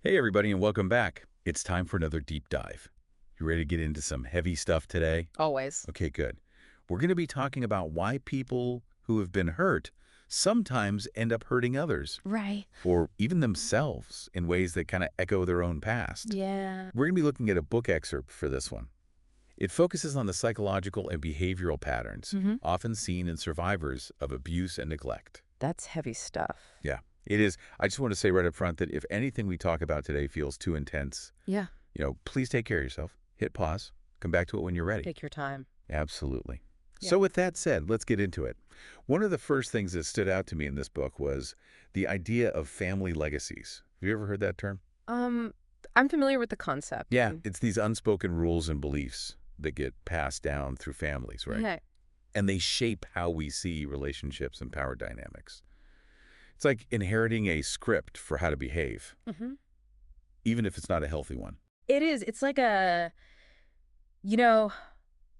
Hey, everybody, and welcome back. It's time for another deep dive. You ready to get into some heavy stuff today? Always. Okay, good. We're going to be talking about why people who have been hurt sometimes end up hurting others, Right. or even themselves in ways that kind of echo their own past. Yeah. We're going to be looking at a book excerpt for this one. It focuses on the psychological and behavioral patterns hmm often seen in survivors of abuse and neglect. That's heavy stuff. Yeah, it is. I just want to say right up front that if anything we talk about today feels too intense, Yeah. please take care of yourself. Hit pause. Come back to it when you're ready. Take your time. Absolutely. Yeah. So with that said, let's get into it. One of the first things that stood out to me in this book was the idea of family legacies. Have you ever heard that term? Um, I'm familiar with the concept. Yeah. It's these unspoken rules and beliefs that get passed down through families, right? Yeah. And they shape how we see relationships and power dynamics. It's like inheriting a script for how to behave, hmm even if it's not a healthy one. It is. It's like you know,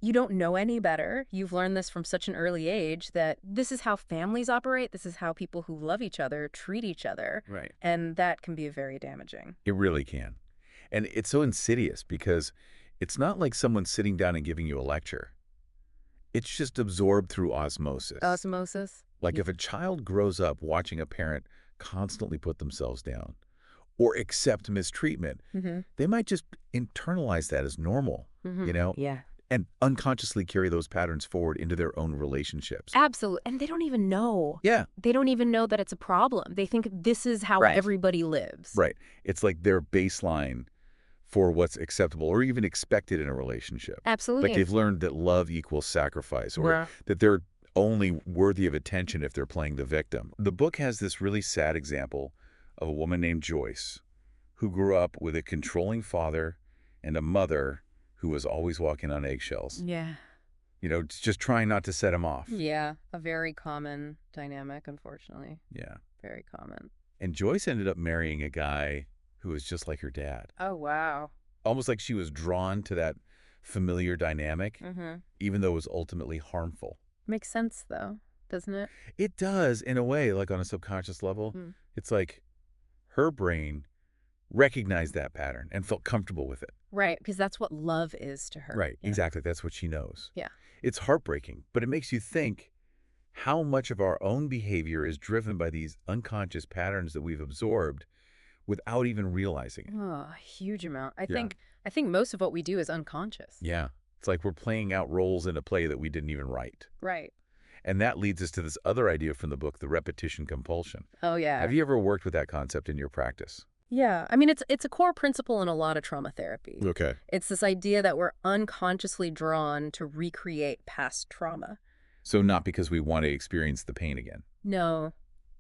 you don't know any better. You've learned this from such an early age that this is how families operate. This is how people who love each other treat each other. Right. And that can be very damaging. It really can. And it's so insidious because it's not like someone sitting down and giving you a lecture. It's just absorbed through osmosis. Osmosis. Like if a child grows up watching a parent constantly put themselves down or accept mistreatment, Mm-hmm. they might just internalize that as normal, Mm-hmm. you know, Yeah. and unconsciously carry those patterns forward into their own relationships. Absolutely. And they don't even know. Yeah, They don't even know that it's a problem. They think this is how Right. everybody lives. right. It's like their baseline for what's acceptable or even expected in a relationship. Like Absolutely. they've learned that love equals sacrifice or Yeah. that they're only worthy of attention if they're playing the victim. The book has this really sad example of a woman named Joyce who grew up with a controlling father and a mother who was always walking on eggshells. Yeah. Just trying not to set him off. Yeah. A very common dynamic, unfortunately. Yeah. Very common. And Joyce ended up marrying a guy who was just like her dad. Oh, wow. Almost like she was drawn to that familiar dynamic, Mm-hmm. even though it was ultimately harmful. Makes sense, though, doesn't it? It does, in a way, like on a subconscious level. Mm. It's like her brain recognized that pattern and felt comfortable with it. Right, because that's what love is to her. Right, Yeah. exactly. That's what she knows. Yeah. It's heartbreaking, but it makes you think how much of our own behavior is driven by these unconscious patterns that we've absorbed without even realizing it. Oh, a huge amount. I Yeah. think most of what we do is unconscious. Yeah. It's like we're playing out roles in a play that we didn't even write. Right. And that leads us to this other idea from the book, the repetition compulsion. Oh, yeah. Have you ever worked with that concept in your practice? Yeah. I mean, it's a core principle in a lot of trauma therapy. Okay. It's this idea that we're unconsciously drawn to recreate past trauma. So not because we want to experience the pain again. No,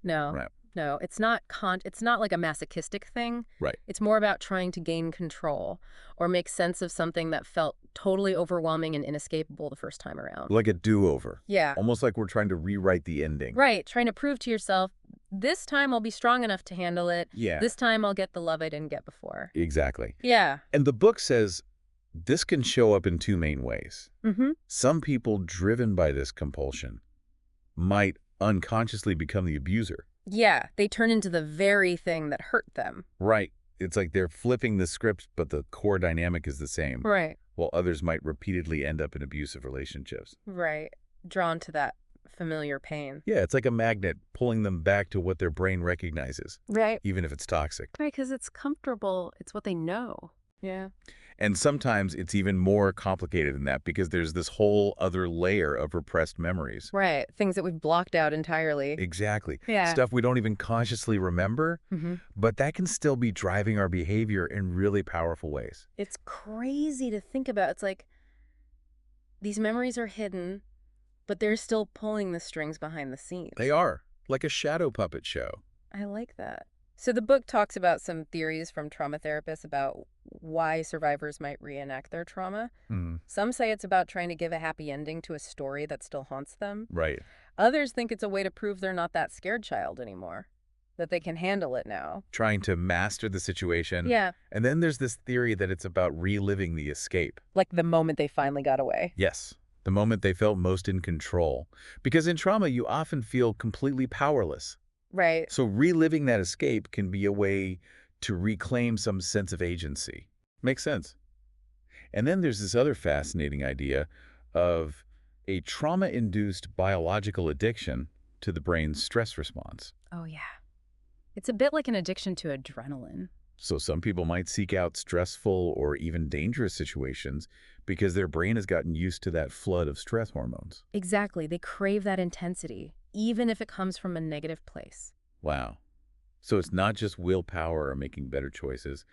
no, Right. no. It's not it's not like a masochistic thing. Right. It's more about trying to gain control or make sense of something that felt totally overwhelming and inescapable the first time around. Like a do-over. Yeah. Almost like we're trying to rewrite the ending. Right. Trying to prove to yourself, this time I'll be strong enough to handle it. Yeah. This time I'll get the love I didn't get before. Exactly. Yeah. And the book says this can show up in two main ways. Mm-hmm. Some people driven by this compulsion might unconsciously become the abuser. Yeah. They turn into the very thing that hurt them. Right. It's like they're flipping the script, but the core dynamic is the same. Right. While others might repeatedly end up in abusive relationships. Right. Drawn to that familiar pain. Yeah, it's like a magnet pulling them back to what their brain recognizes, Right. even if it's toxic. Right, because it's comfortable. It's what they know. Yeah. And sometimes it's even more complicated than that because there's this whole other layer of repressed memories. Right. Things that we've blocked out entirely. Exactly. Yeah. Stuff we don't even consciously remember, Mm-hmm. but that can still be driving our behavior in really powerful ways. It's crazy to think about. It's like these memories are hidden, but they're still pulling the strings behind the scenes. They are, like a shadow puppet show. I like that. So the book talks about some theories from trauma therapists about why survivors might reenact their trauma. Some say it's about trying to give a happy ending to a story that still haunts them. Right. Others think it's a way to prove they're not that scared child anymore, that they can handle it now. Trying to master the situation. Yeah, And then there's this theory that it's about reliving the escape. like the moment they finally got away. Yes. The moment they felt most in control. Because in trauma, you often feel completely powerless. Right. So reliving that escape can be a way to reclaim some sense of agency. Makes sense. And then there's this other fascinating idea of a trauma-induced biological addiction to the brain's stress response. Oh, yeah. It's a bit like an addiction to adrenaline. So some people might seek out stressful or even dangerous situations because their brain has gotten used to that flood of stress hormones. Exactly. They crave that intensity, even if it comes from a negative place. Wow. So it's not just willpower or making better choices.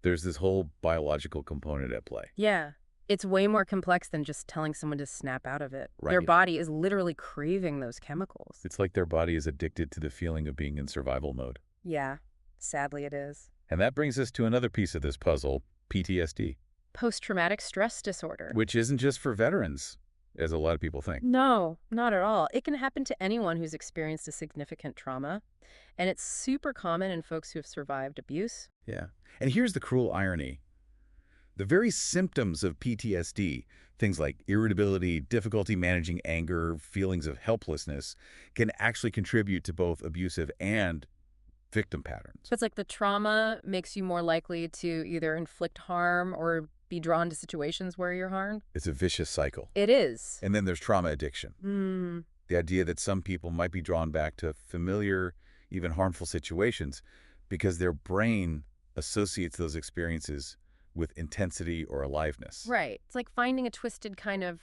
There's this whole biological component at play. Yeah. It's way more complex than just telling someone to snap out of it. Their Right. body is literally craving those chemicals. It's like their body is addicted to the feeling of being in survival mode. Yeah. Sadly, it is. And that brings us to another piece of this puzzle, PTSD, Post-traumatic stress disorder. which isn't just for veterans, as a lot of people think. No, not at all. It can happen to anyone who's experienced a significant trauma, and it's super common in folks who have survived abuse. Yeah. And here's the cruel irony. The very symptoms of PTSD, things like irritability, difficulty managing anger, feelings of helplessness, can actually contribute to both abusive and victim patterns. So it's like the trauma makes you more likely to either inflict harm or be drawn to situations where you're harmed. It's a vicious cycle. It is. And then there's trauma addiction. Mm, The idea that some people might be drawn back to familiar, even harmful situations because their brain associates those experiences with intensity or aliveness. right. It's like finding a twisted kind of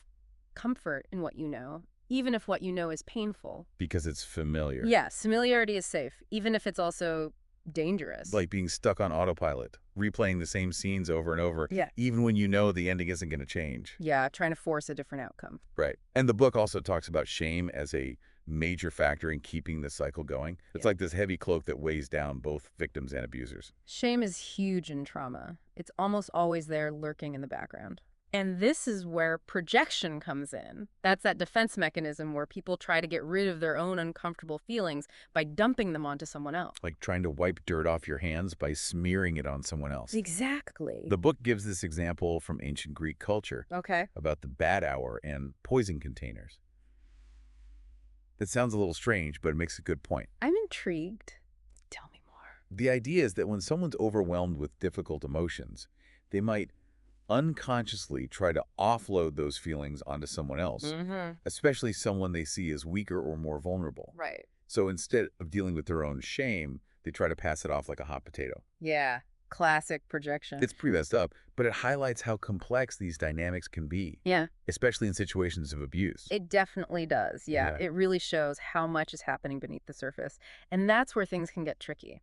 comfort in what you know, even if what you know is painful. Because it's familiar. Yes, familiarity is safe, even if it's also dangerous. Like being stuck on autopilot, replaying the same scenes over and over, Yeah. even when you know the ending isn't going to change. Yeah, trying to force a different outcome. Right. And the book also talks about shame as a major factor in keeping the cycle going. It's Yeah. like this heavy cloak that weighs down both victims and abusers. Shame is huge in trauma. It's almost always there lurking in the background. And this is where projection comes in. That's that defense mechanism where people try to get rid of their own uncomfortable feelings by dumping them onto someone else. Like trying to wipe dirt off your hands by smearing it on someone else. Exactly. The book gives this example from ancient Greek culture Okay. about the bad hour and poison containers. That sounds a little strange, but it makes a good point. I'm intrigued. Tell me more. The idea is that when someone's overwhelmed with difficult emotions, they might unconsciously try to offload those feelings onto someone else, Mm-hmm. especially someone they see as weaker or more vulnerable. Right. So instead of dealing with their own shame, they try to pass it off like a hot potato. Yeah. Classic projection. It's pretty messed up, but it highlights how complex these dynamics can be, Yeah, especially in situations of abuse. it definitely does. Yeah, Yeah. it really shows how much is happening beneath the surface. And that's where things can get tricky.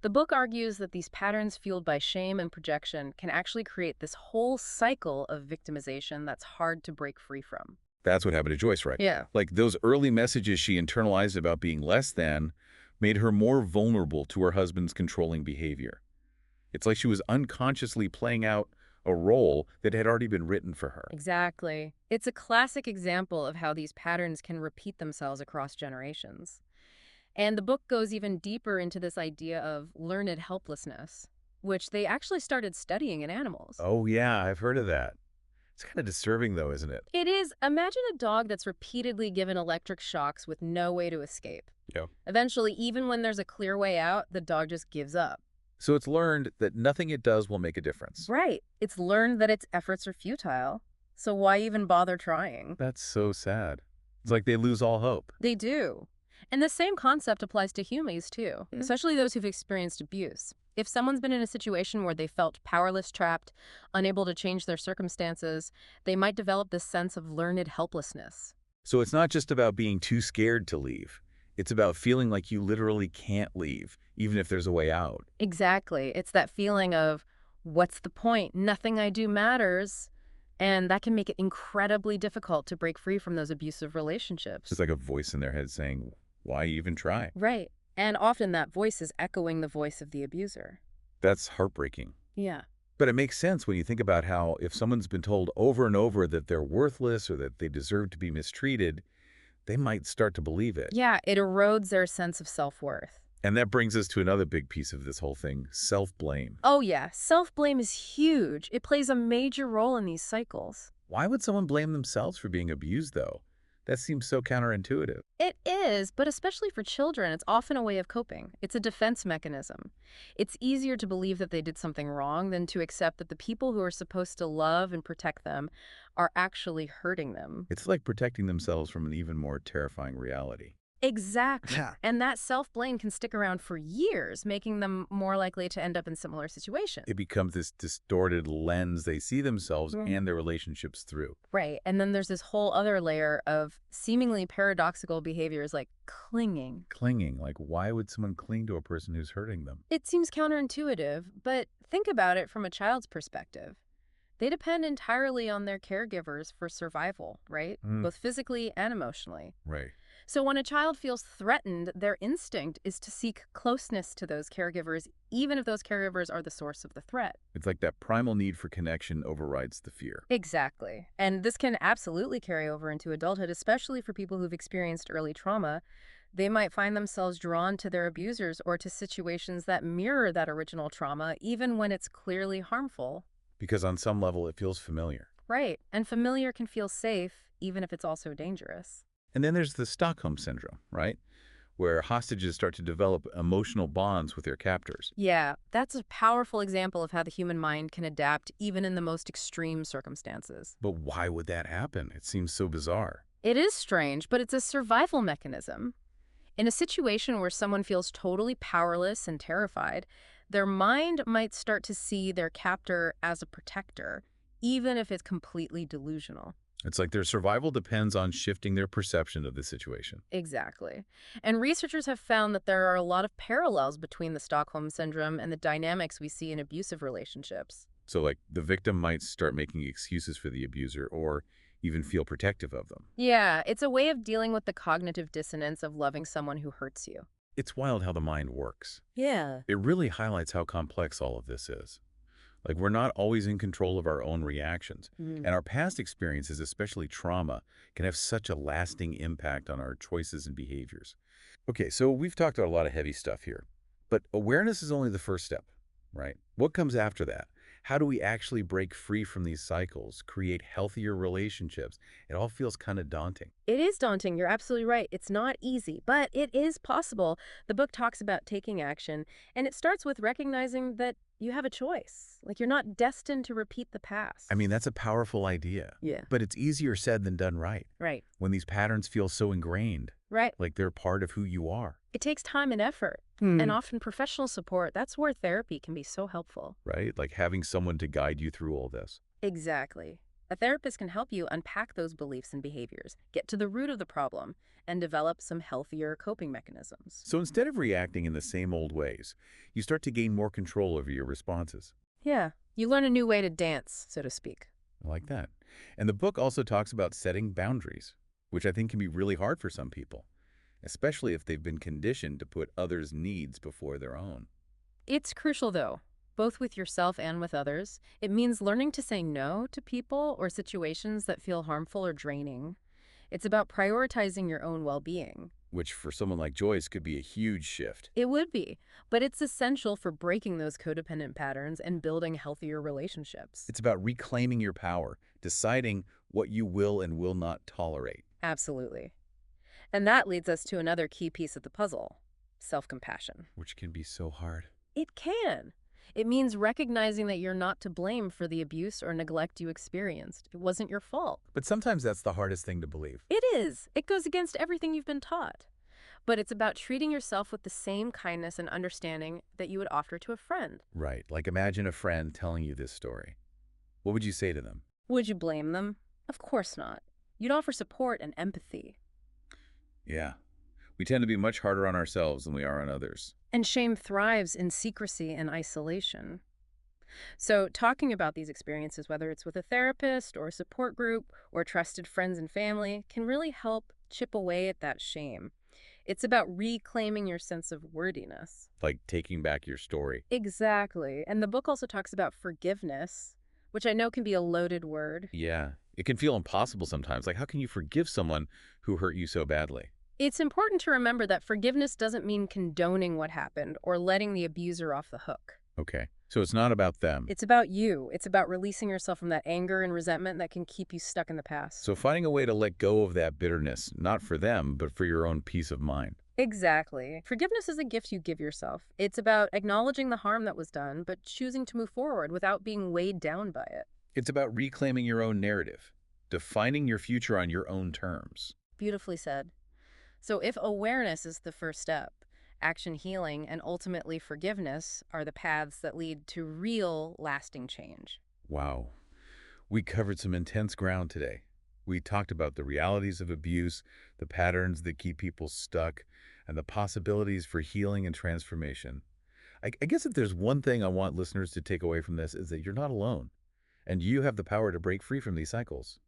The book argues that these patterns fueled by shame and projection can actually create this whole cycle of victimization that's hard to break free from. That's what happened to Joyce, right? Yeah. Like those early messages she internalized about being less than made her more vulnerable to her husband's controlling behavior. It's like she was unconsciously playing out a role that had already been written for her. Exactly. It's a classic example of how these patterns can repeat themselves across generations. And the book goes even deeper into this idea of learned helplessness, which they actually started studying in animals. Oh, yeah, I've heard of that. It's kind of disturbing, though, isn't it? It is. Imagine a dog that's repeatedly given electric shocks with no way to escape. Yeah. Eventually, even when there's a clear way out, the dog just gives up. So it's learned that nothing it does will make a difference. Right. It's learned that its efforts are futile. So why even bother trying? That's so sad. It's like they lose all hope. They do. And the same concept applies to humans, too, Mhm. especially those who've experienced abuse. If someone's been in a situation where they felt powerless, trapped, unable to change their circumstances, they might develop this sense of learned helplessness. So it's not just about being too scared to leave. It's about feeling like you literally can't leave, even if there's a way out. Exactly. It's that feeling of, what's the point? Nothing I do matters. And that can make it incredibly difficult to break free from those abusive relationships. It's like a voice in their head saying, why even try? Right. And often that voice is echoing the voice of the abuser. That's heartbreaking. Yeah. But it makes sense when you think about how if someone's been told over and over that they're worthless or that they deserve to be mistreated, they might start to believe it. Yeah, it erodes their sense of self-worth. And that brings us to another big piece of this whole thing, self-blame. Oh yeah, self-blame is huge. It plays a major role in these cycles. Why would someone blame themselves for being abused, though? That seems so counterintuitive. It is, but especially for children, it's often a way of coping. It's a defense mechanism. It's easier to believe that they did something wrong than to accept that the people who are supposed to love and protect them are actually hurting them. It's like protecting themselves from an even more terrifying reality. Exactly. Yeah. And that self-blame can stick around for years, making them more likely to end up in similar situations. It becomes this distorted lens they see themselves Mhm. and their relationships through. Right. And then there's this whole other layer of seemingly paradoxical behaviors like clinging. Clinging, like why would someone cling to a person who's hurting them? It seems counterintuitive, but think about it from a child's perspective. They depend entirely on their caregivers for survival, right? Mm. Both physically and emotionally. Right. So when a child feels threatened, their instinct is to seek closeness to those caregivers, even if those caregivers are the source of the threat. It's like that primal need for connection overrides the fear. Exactly. And this can absolutely carry over into adulthood, especially for people who've experienced early trauma. They might find themselves drawn to their abusers or to situations that mirror that original trauma, even when it's clearly harmful. Because on some level, it feels familiar. Right. And familiar can feel safe, even if it's also dangerous. And then there's the Stockholm Syndrome, right? Where hostages start to develop emotional bonds with their captors. Yeah, that's a powerful example of how the human mind can adapt even in the most extreme circumstances. But why would that happen? It seems so bizarre. It is strange, but it's a survival mechanism. In a situation where someone feels totally powerless and terrified, their mind might start to see their captor as a protector, even if it's completely delusional. It's like their survival depends on shifting their perception of the situation. Exactly. And researchers have found that there are a lot of parallels between the Stockholm Syndrome and the dynamics we see in abusive relationships. So like the victim might start making excuses for the abuser or even feel protective of them. Yeah, it's a way of dealing with the cognitive dissonance of loving someone who hurts you. It's wild how the mind works. Yeah. It really highlights how complex all of this is. Like we're not always in control of our own reactions. And our past experiences, especially trauma, can have such a lasting impact on our choices and behaviors. Okay, so we've talked about a lot of heavy stuff here, but awareness is only the first step, right? What comes after that? How do we actually break free from these cycles, create healthier relationships? It all feels kind of daunting. It is daunting. You're absolutely right. It's not easy, but it is possible. The book talks about taking action, and it starts with recognizing that you have a choice. Like you're not destined to repeat the past. I mean, that's a powerful idea. Yeah. But it's easier said than done right. Right. When these patterns feel so ingrained, Right. like they're part of who you are, It takes time and effort, and often professional support. That's where therapy can be so helpful. right? Like having someone to guide you through all this. Exactly. A therapist can help you unpack those beliefs and behaviors, get to the root of the problem, and develop some healthier coping mechanisms. So instead of reacting in the same old ways, you start to gain more control over your responses. Yeah. You learn a new way to dance, so to speak. I like that. And the book also talks about setting boundaries, which I think can be really hard for some people, especially if they've been conditioned to put others' needs before their own. It's crucial, though, both with yourself and with others. It means learning to say no to people or situations that feel harmful or draining. It's about prioritizing your own well-being. Which for someone like Joyce could be a huge shift. It would be, but it's essential for breaking those codependent patterns and building healthier relationships. It's about reclaiming your power, deciding what you will and will not tolerate. Absolutely. And that leads us to another key piece of the puzzle, self-compassion. Which can be so hard. It can. It means recognizing that you're not to blame for the abuse or neglect you experienced. It wasn't your fault. But sometimes that's the hardest thing to believe. It is. It goes against everything you've been taught. But it's about treating yourself with the same kindness and understanding that you would offer to a friend. Right. Like imagine a friend telling you this story. What would you say to them? Would you blame them? Of course not. You'd offer support and empathy. Yeah. We tend to be much harder on ourselves than we are on others. And shame thrives in secrecy and isolation. So talking about these experiences, whether it's with a therapist or a support group or trusted friends and family, can really help chip away at that shame. It's about reclaiming your sense of worthiness. Like taking back your story. Exactly. And the book also talks about forgiveness, which I know can be a loaded word. Yeah. It can feel impossible sometimes. Like how can you forgive someone who hurt you so badly? It's important to remember that forgiveness doesn't mean condoning what happened or letting the abuser off the hook. Okay. So it's not about them. It's about you. It's about releasing yourself from that anger and resentment that can keep you stuck in the past. So finding a way to let go of that bitterness, not for them, but for your own peace of mind. Exactly. Forgiveness is a gift you give yourself. It's about acknowledging the harm that was done, but choosing to move forward without being weighed down by it. It's about reclaiming your own narrative, defining your future on your own terms. Beautifully said. So if awareness is the first step, action healing and ultimately forgiveness are the paths that lead to real, lasting change. Wow. We covered some intense ground today. We talked about the realities of abuse, the patterns that keep people stuck, and the possibilities for healing and transformation. I guess if there's one thing I want listeners to take away from this is that you're not alone, and you have the power to break free from these cycles.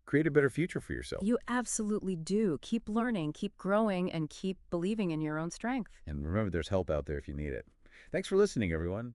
Create a better future for yourself. You absolutely do. Keep learning, keep growing, and keep believing in your own strength. And remember, there's help out there if you need it. Thanks for listening, everyone.